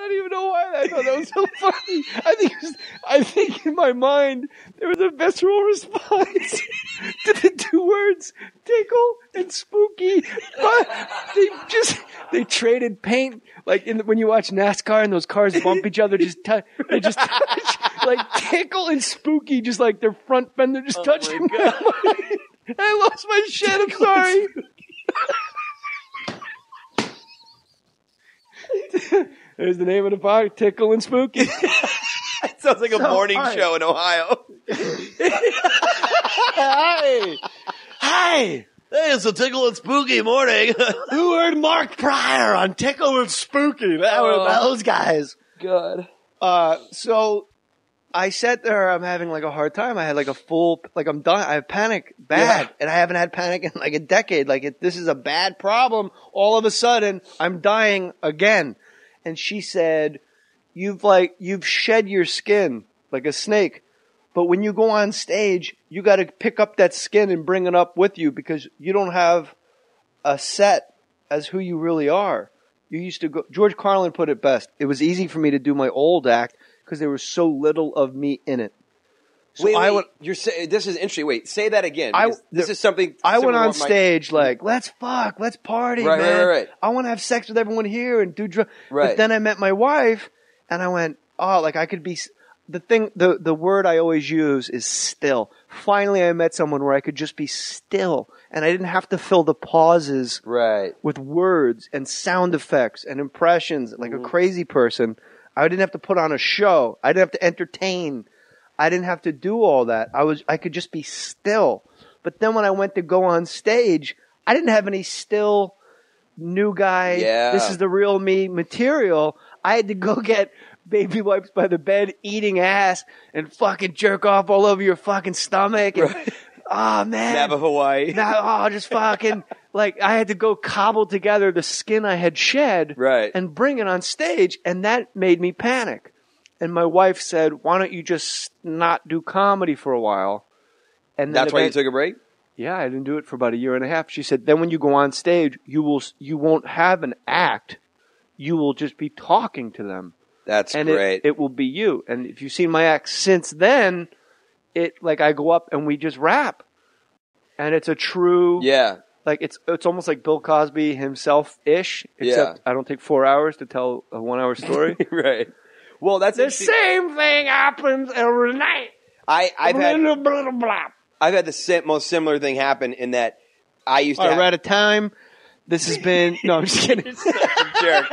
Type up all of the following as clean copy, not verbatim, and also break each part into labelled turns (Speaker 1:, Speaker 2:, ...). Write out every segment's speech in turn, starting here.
Speaker 1: don't even know why I thought that was so funny. I think in my mind there was a visceral response to the two words tickle and spooky, but they traded paint like when you watch NASCAR and those cars bump each other, they just touch like tickle and spooky, just like their front fender just touching. I lost my shit. I'm sorry. There's the name of the podcast, Tickle and Spooky.
Speaker 2: It sounds like a morning show in Ohio.
Speaker 1: Hi.
Speaker 2: Hey, it's a Tickle and Spooky morning.
Speaker 1: Who heard Mark Pryor on Tickle and Spooky? That was those guys.
Speaker 2: God.
Speaker 1: So I sat there, I'm having like a hard time. I had like I'm done. I have panic bad. Yeah. And I haven't had panic in like a decade. This is a bad problem. All of a sudden, I'm dying again. And she said, you've shed your skin like a snake. But when you go on stage, you got to pick up that skin and bring it up with you because you don't have a set as who you really are. You used to go, George Carlin put it best. It was easy for me to do my old act because there was so little of me in it.
Speaker 2: So this is interesting. Wait, say that again. This is something.
Speaker 1: I went on stage let's fuck, let's party, man. Right. I want to have sex with everyone here and do drugs. Right. But then I met my wife and I went, I could be. The word I always use is still. Finally, I met someone where I could just be still and I didn't have to fill the pauses with words and sound effects and impressions like a crazy person. I didn't have to put on a show. I didn't have to entertain. I didn't have to do all that. I could just be still. But then when I went to go on stage, I didn't have any still new guy. Yeah. This is the real me material. I had to go get baby wipes by the bed, eating ass, and fucking jerk off all over your fucking stomach. And, oh, man.
Speaker 2: Napa, Hawaii.
Speaker 1: Just fucking, I had to go cobble together the skin I had shed and bring it on stage, and that made me panic. And my wife said, why don't you just not do comedy for a while? And
Speaker 2: that's why you took a break?
Speaker 1: Yeah, I didn't do it for about a year and a half. She said, then when you go on stage, you won't have an act. You will just be talking to them.
Speaker 2: That's great.
Speaker 1: It will be you. And if you've seen my act since then, I go up and we just rap. And it's a true...
Speaker 2: Yeah.
Speaker 1: It's almost like Bill Cosby himself-ish, except I don't take 4 hours to tell a 1 hour story.
Speaker 2: Right. Well, that's
Speaker 1: the same thing happens every night.
Speaker 2: I've had the most similar thing happen in that I used to.
Speaker 1: We're out of time. This has been. No, I'm just kidding.
Speaker 2: Such a jerk.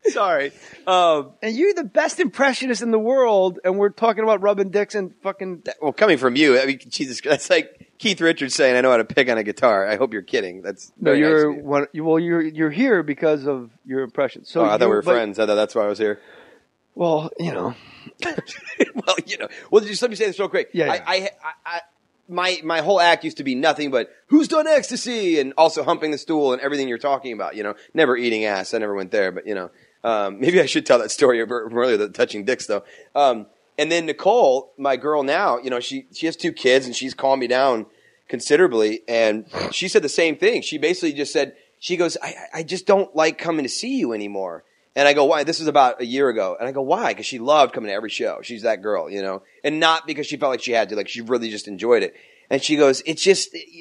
Speaker 2: Sorry.
Speaker 1: And you're the best impressionist in the world, and we're talking about rubbing dicks and fucking.
Speaker 2: Well, coming from you, I mean, Jesus, that's like Keith Richards saying, "I know how to pick on a guitar." I hope you're kidding. That's
Speaker 1: you're here because of your impressions. So
Speaker 2: I thought we were friends. I thought that's why I was here.
Speaker 1: Well, you know.
Speaker 2: Well, just let me say this real quick.
Speaker 1: Yeah.
Speaker 2: My whole act used to be nothing but who's done ecstasy and also humping the stool and everything you're talking about. Never eating ass. I never went there, but maybe I should tell that story from earlier, the touching dicks though. And then Nicole, my girl now, she has 2 kids and she's calmed me down considerably. And she said the same thing. She basically just said, she goes, I just don't like coming to see you anymore. And I go, why? This was about a year ago. And I go, why? Because she loved coming to every show. She's that girl, and not because she felt like she had to, she really just enjoyed it. And she goes,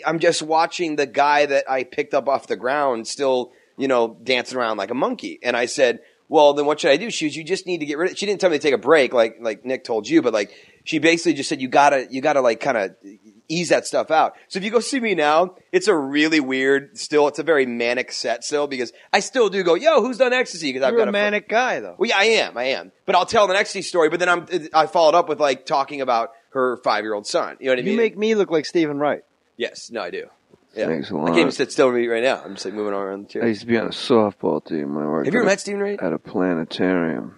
Speaker 2: I'm just watching the guy that I picked up off the ground still, dancing around like a monkey. And I said, well, then what should I do? She goes, you just need to get rid of it. She didn't tell me to take a break like Nick told you, but she basically just said, you gotta kind of ease that stuff out. So if you go see me now, it's a really weird it's a very manic set still because I still do go, yo, who's done ecstasy? Because
Speaker 1: I've got a manic guy though.
Speaker 2: Well, yeah, I am. But I'll tell an ecstasy story, but then I followed up with talking about her 5-year-old son. You know what I mean?
Speaker 1: You make me look like Stephen Wright.
Speaker 2: Yes. No, I do. Yeah.
Speaker 1: Thanks a lot.
Speaker 2: I can't even sit still right now. I'm just moving around the chair.
Speaker 3: I used to be on a softball team.
Speaker 2: Have you ever met Stephen Wright?
Speaker 3: At a planetarium.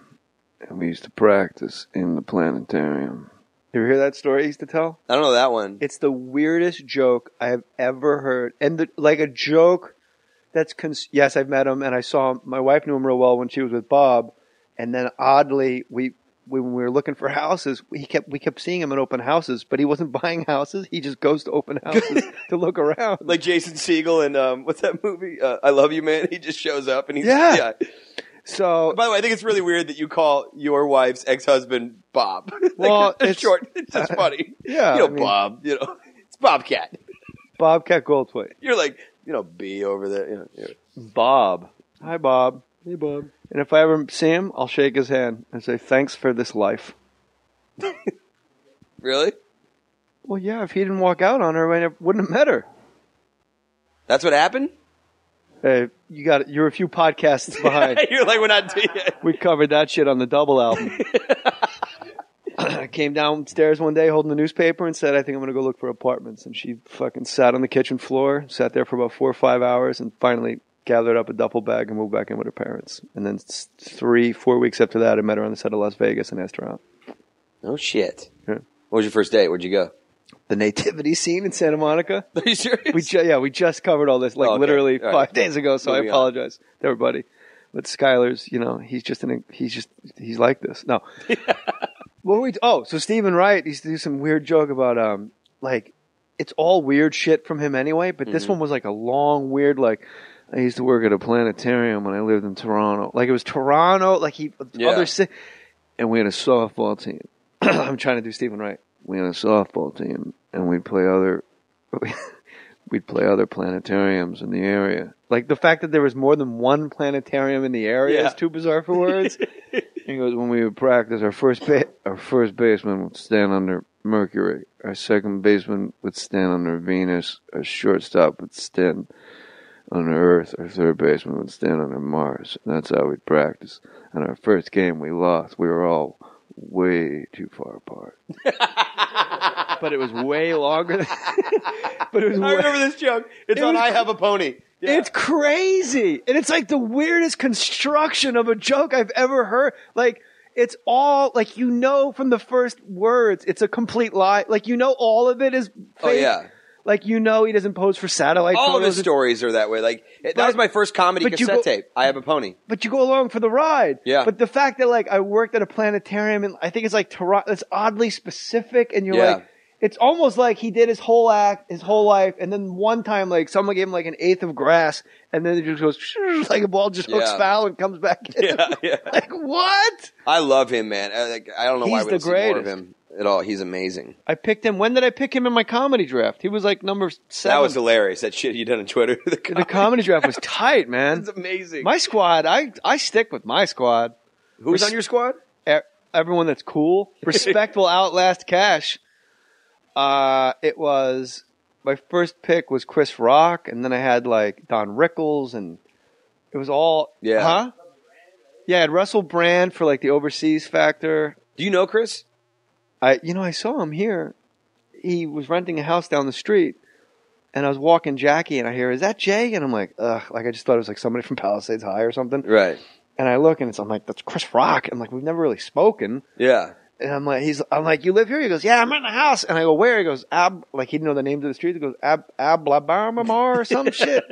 Speaker 3: And we used to practice in the planetarium.
Speaker 1: You ever hear that story I used to tell?
Speaker 2: I don't know that one.
Speaker 1: It's the weirdest joke I have ever heard. And a joke that's... yes, I've met him, and I saw him. My wife knew him real well when she was with Bob. And then oddly, when we were looking for houses, we kept seeing him at open houses, but he wasn't buying houses. He just goes to open houses to look around.
Speaker 2: Like Jason Segel and what's that movie? I Love You, Man. He just shows up and he's...
Speaker 1: Yeah. So,
Speaker 2: by the way, I think it's really weird that you call your wife's ex-husband Bob.
Speaker 1: Well,
Speaker 2: it's short. It's just funny.
Speaker 1: Yeah,
Speaker 2: Bob. It's Bobcat.
Speaker 1: Bobcat Goldthwait.
Speaker 2: You're like, B over there.
Speaker 1: Bob. Hi, Bob. Hey, Bob. And if I ever see him, I'll shake his hand and say, thanks for this life.
Speaker 2: Really?
Speaker 1: Well, yeah, if he didn't walk out on her, it wouldn't have met her.
Speaker 2: That's what happened?
Speaker 1: Hey, you're a few podcasts behind.
Speaker 2: You're like, we're not doing it.
Speaker 1: We covered that shit on the Double album. I came downstairs one day holding the newspaper and said, I think I'm going to go look for apartments. And she fucking sat on the kitchen floor, sat there for about 4 or 5 hours, and finally gathered up a duffel bag and moved back in with her parents. And then 3-4 weeks after that, I met her on the set of Las Vegas and asked her out.
Speaker 2: Oh, shit.
Speaker 1: Yeah.
Speaker 2: What was your first date? Where'd you go?
Speaker 1: The nativity scene in Santa Monica.
Speaker 2: Are you serious?
Speaker 1: We just covered all this literally 5 days ago, so I apologize to everybody. But Skyler's, he's like this. No. So Stephen Wright used to do some weird joke about it's all weird shit from him anyway, but this one was like a long weird I used to work at a planetarium when I lived in Toronto. Like it was Toronto, other city, and we had a softball team. I'm trying to do Stephen Wright. We had a softball team, and we'd play other planetariums in the area. Like the fact that there was more than one planetarium in the area is too bizarre for words. He goes, when we would practice, our first baseman would stand under Mercury, our second baseman would stand under Venus, our shortstop would stand under Earth, our third baseman would stand under Mars. And that's how we'd practice. And our first game we lost. We were all way too far apart. But it was way longer I
Speaker 2: remember this joke. It's on I Have a Pony. Yeah.
Speaker 1: It's crazy. And it's like the weirdest construction of a joke I've ever heard. Like, it's all, from the first words, it's a complete lie. All of it is fake.
Speaker 2: Oh, yeah.
Speaker 1: He doesn't pose for satellite photos.
Speaker 2: All of his stories are that way. That was my first comedy cassette tape. I Have a Pony.
Speaker 1: But you go along for the ride.
Speaker 2: Yeah.
Speaker 1: But the fact that, I worked at a planetarium, and I think it's Toronto, it's oddly specific, and you're it's almost like he did his whole life, and then one time, someone gave him, an eighth of grass, and then it just goes, like a ball just hooks foul and comes back in.
Speaker 2: Yeah.
Speaker 1: What?
Speaker 2: I love him, man. I don't know why we don't see more of him at all. He's amazing.
Speaker 1: I picked him. When did I pick him in my comedy draft? He was number 7.
Speaker 2: That was hilarious. That shit you done on Twitter.
Speaker 1: The comedy draft was tight, man.
Speaker 2: It's amazing.
Speaker 1: My squad, I stick with my squad.
Speaker 2: Who's on your squad?
Speaker 1: Everyone that's cool. Respectful outlast cash. It was, my first pick was Chris Rock, and then I had Don Rickles, and it was all, huh? Yeah, I had Russell Brand for the overseas factor.
Speaker 2: Do you know Chris?
Speaker 1: I saw him here. He was renting a house down the street, and I was walking Jackie, and I hear, is that Jay? And I'm like, ugh, I just thought it was somebody from Palisades High or something.
Speaker 2: Right.
Speaker 1: And I look, and I'm like, that's Chris Rock. And we've never really spoken.
Speaker 2: Yeah.
Speaker 1: And I'm like, you live here? He goes, yeah, I'm renting a house. And I go, where? He goes, he didn't know the names of the streets. He goes, Ablabama or some shit.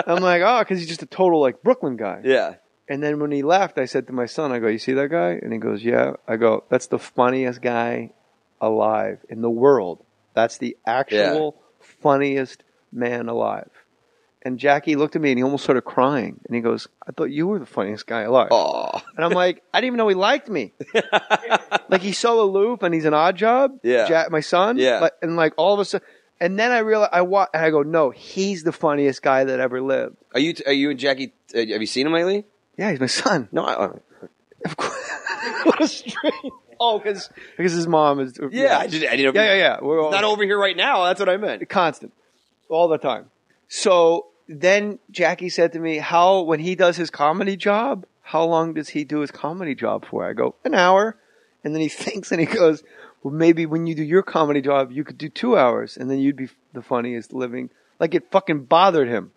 Speaker 1: I'm like, oh, because he's just a total Brooklyn guy.
Speaker 2: Yeah.
Speaker 1: And then when he left, I said to my son, I go, you see that guy? And he goes, yeah. I go, that's the funniest guy alive in the world. That's the actual funniest man alive. And Jackie looked at me and he almost started crying. And he goes, I thought you were the funniest guy alive.
Speaker 2: Aww.
Speaker 1: And I'm like, I didn't even know he liked me. He's so aloof and he's an odd job.
Speaker 2: Yeah.
Speaker 1: My son.
Speaker 2: Yeah.
Speaker 1: And all of a sudden, and then I realized, and I go, no, he's the funniest guy that ever lived.
Speaker 2: Are you and Jackie, have you seen him lately?
Speaker 1: Yeah, he's my son.
Speaker 2: No,
Speaker 1: of course. What a strange. Oh, because his mom is.
Speaker 2: Yeah, I didn't know.
Speaker 1: Yeah. We're all,
Speaker 2: not over here right now. That's what I meant.
Speaker 1: Constant. All the time. So then Jackie said to me, when he does his comedy job, how long does he do his comedy job for? I go, an hour. And then he thinks and he goes, well, maybe when you do your comedy job, you could do 2 hours and then you'd be the funniest living. It fucking bothered him.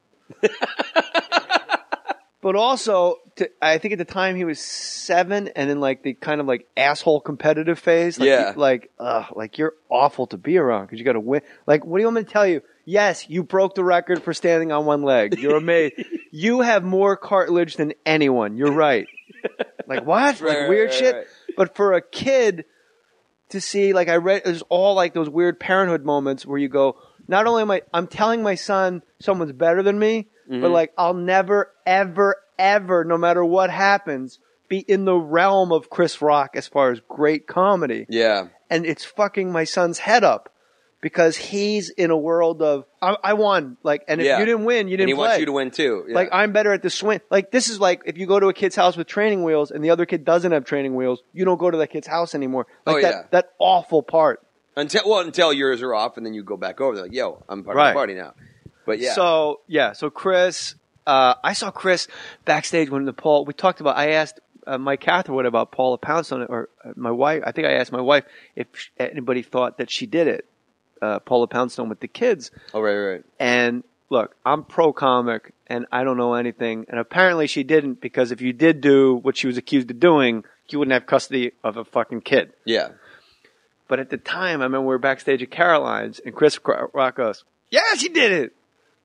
Speaker 1: But also, I think at the time he was 7 and in the kind of asshole competitive phase. You're awful to be around because you got to win. What do you want me to tell you? Yes, you broke the record for standing on one leg. You're amazing. You have more cartilage than anyone. You're right. What? Weird shit. Right. But for a kid to see, I read, there's all those weird parenthood moments where you go, not only I'm telling my son someone's better than me, but I'll never, ever, ever, no matter what happens, be in the realm of Chris Rock as far as great comedy.
Speaker 2: Yeah.
Speaker 1: And it's fucking my son's head up because he's in a world of, I won. Like, and if you didn't win, you didn't play.
Speaker 2: And he wants you to win too. Yeah.
Speaker 1: Like, I'm better at the swing. Like, this is like if you go to a kid's house with training wheels and the other kid doesn't have training wheels, you don't go to that kid's house anymore. Like that awful part.
Speaker 2: Until yours are off and then you go back over. They're like, yo, I'm part of the party now. But yeah.
Speaker 1: So Chris, I saw Chris backstage when we talked about, I asked Mike Catherwood about Paula Poundstone, or my wife. I think I asked my wife if anybody thought that she did it, Paula Poundstone with the kids.
Speaker 2: Oh, right.
Speaker 1: And look, I'm pro comic and I don't know anything. And apparently she didn't, because if you did do what she was accused of doing, you wouldn't have custody of a fucking kid.
Speaker 2: Yeah.
Speaker 1: But at the time, I remember we were backstage at Caroline's and Chris Rock goes, yeah, she did it.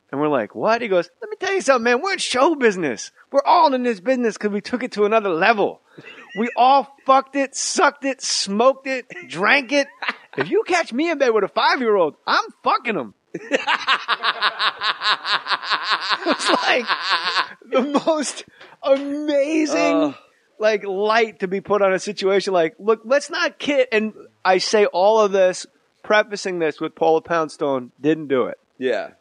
Speaker 1: And we're like, what? He goes, let me tell you something, man. We're in show business. We're all in this business because we took it to another level. We all fucked it, sucked it, smoked it, drank it. If you catch me in bed with a 5-year-old, I'm fucking him. It's like the most amazing light to be put on a situation. Like, look, let's not kid. And I say all of this, prefacing this with Paula Poundstone didn't do it.
Speaker 2: Yeah.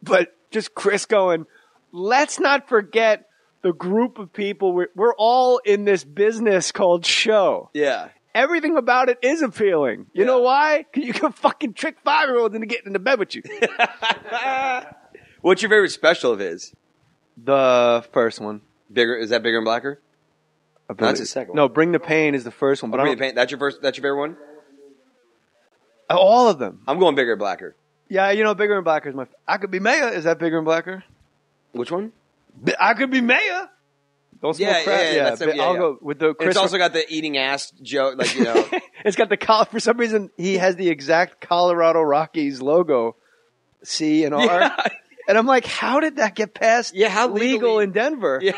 Speaker 1: But just Chris going, let's not forget the group of people. We're all in this business called show.
Speaker 2: Yeah.
Speaker 1: Everything about it is appealing. You know why? Because you can fucking trick 5-year-olds into getting into bed with you.
Speaker 2: What's your favorite special of his?
Speaker 1: The first one.
Speaker 2: Is that Bigger and Blacker? That's his second one.
Speaker 1: No, Bring the Pain is the first one. But
Speaker 2: Bring the Pain. That's your favorite one?
Speaker 1: All of them.
Speaker 2: I'm going Bigger and Blacker.
Speaker 1: Yeah, Bigger and Blacker is my... I Could Be Mayor. Is that Bigger and Blacker?
Speaker 2: Which one?
Speaker 1: I Could Be Mayor. Don't smoke crap. I'll go with the Chris.
Speaker 2: It's also got the eating ass joke,
Speaker 1: It's got the for some reason he has the exact Colorado Rockies logo, C and R. Yeah. And I'm like, how did that get past?
Speaker 2: Yeah, how
Speaker 1: legal in Denver?
Speaker 2: Yeah.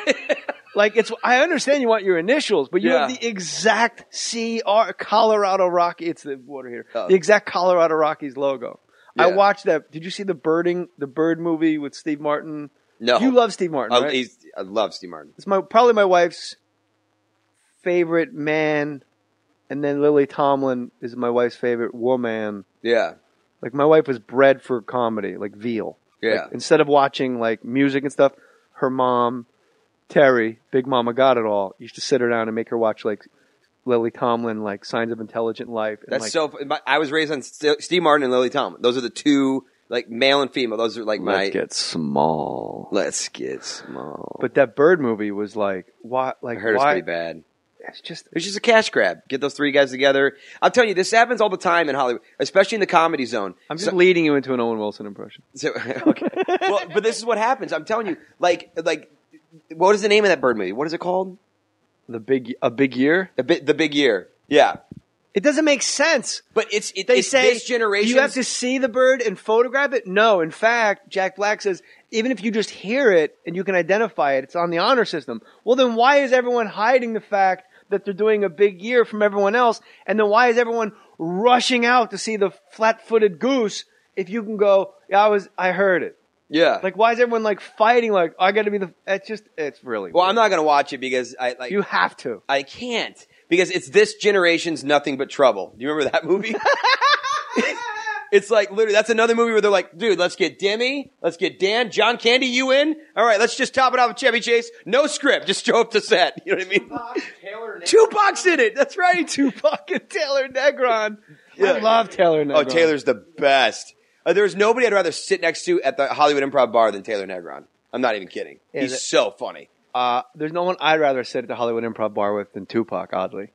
Speaker 1: Like I understand you want your initials, but you have the exact CR Colorado Rocky. It's the water heater. The exact Colorado Rockies logo. Yeah. I watched that. Did you see the Bird movie with Steve Martin?
Speaker 2: No.
Speaker 1: You love Steve Martin, right?
Speaker 2: I love Steve Martin.
Speaker 1: It's probably my wife's favorite man, and then Lily Tomlin is my wife's favorite woman.
Speaker 2: Yeah.
Speaker 1: Like, my wife was bred for comedy, like veal.
Speaker 2: Yeah.
Speaker 1: Like, instead of watching, like, music and stuff, her mom, Terry, Big Mama Got It All, used to sit her down and make her watch, like, Lily Tomlin, like, Signs of Intelligent Life. And
Speaker 2: That's I was raised on Steve Martin and Lily Tomlin. Those are the two... Like, male and female. Those are like
Speaker 3: Let's get small.
Speaker 1: But that Bird movie was like, what? Like,
Speaker 2: I heard it's pretty bad.
Speaker 1: It's just
Speaker 2: a cash grab. Get those three guys together. I'll tell you, this happens all the time in Hollywood, especially in the comedy zone.
Speaker 1: I'm just leading you into an Owen Wilson impression.
Speaker 2: Okay. Well, but this is what happens. I'm telling you, like, what is the name of that Bird movie? What is it called?
Speaker 1: A Big Year?
Speaker 2: The Big Year. Yeah.
Speaker 1: It doesn't make sense.
Speaker 2: But
Speaker 1: they say
Speaker 2: this generation.
Speaker 1: You have to see the bird and photograph it? No. In fact, Jack Black says, even if you just hear it and you can identify it, it's on the honor system. Well, then why is everyone hiding the fact that they're doing a big year from everyone else? And then why is everyone rushing out to see the flat-footed goose if you can go, I heard it.
Speaker 2: Yeah.
Speaker 1: Like, why is everyone, like, fighting, like, I gotta be it's really
Speaker 2: Well,
Speaker 1: weird.
Speaker 2: I'm not gonna watch it because
Speaker 1: You have to.
Speaker 2: I can't. Because it's this generation's Nothing But Trouble. Do you remember that movie? It's like, literally, that's another movie where they're like, dude, let's get Demi, let's get Dan, John Candy, you in? All right, let's just top it off with Chevy Chase. No script, just show up to set. You know what I mean? Tupac's in it. That's right.
Speaker 1: Tupac and Taylor Negron. Yeah. I love Taylor Negron.
Speaker 2: Oh, Taylor's the best. There's nobody I'd rather sit next to at the Hollywood Improv Bar than Taylor Negron. I'm not even kidding. He's so funny.
Speaker 1: There's no one I'd rather sit at the Hollywood Improv Bar with than Tupac, oddly.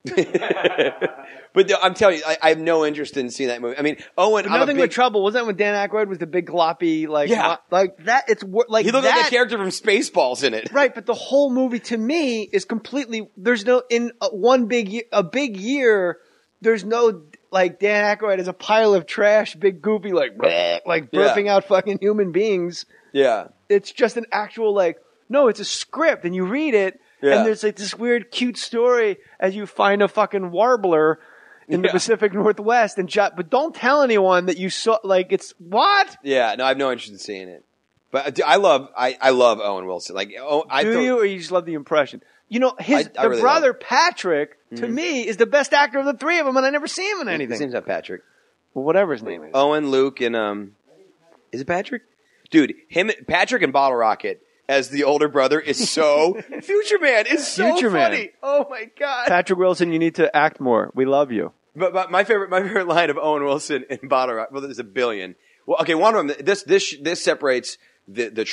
Speaker 2: But I'm telling you, I have no interest in seeing that movie. I mean, Owen,
Speaker 1: Nothing But Trouble. Wasn't that when Dan Aykroyd was the big gloppy, like that? It's like
Speaker 2: he looked like a character from Spaceballs in it,
Speaker 1: right? But the whole movie to me is completely. There's no a big year. There's no like Dan Aykroyd as a pile of trash, big goopy like burping out fucking human beings.
Speaker 2: Yeah,
Speaker 1: it's just an actual like. No, it's a script, and you read it, and there's like this weird, cute story as you find a fucking warbler in the Pacific Northwest, but don't tell anyone that you saw. Like, it's what?
Speaker 2: Yeah, no, I have no interest in seeing it. But I love Owen Wilson. Like,
Speaker 1: do you, or you just love the impression? You know,
Speaker 2: I really
Speaker 1: brother Patrick to me is the best actor of the three of them, and I never see him in anything.
Speaker 2: His name's not Patrick.
Speaker 1: Well, whatever his name is.
Speaker 2: Owen, Luke, and is it Patrick? Dude, Patrick and Bottle Rocket as the older brother is so Future Man is so
Speaker 1: Future
Speaker 2: funny.
Speaker 1: Man.
Speaker 2: Oh my god,
Speaker 1: Patrick Wilson, you need to act more. We love you.
Speaker 2: But my favorite line of Owen Wilson and Bottle Rocket. Well, there's a billion. Well, okay, one of them. This separates the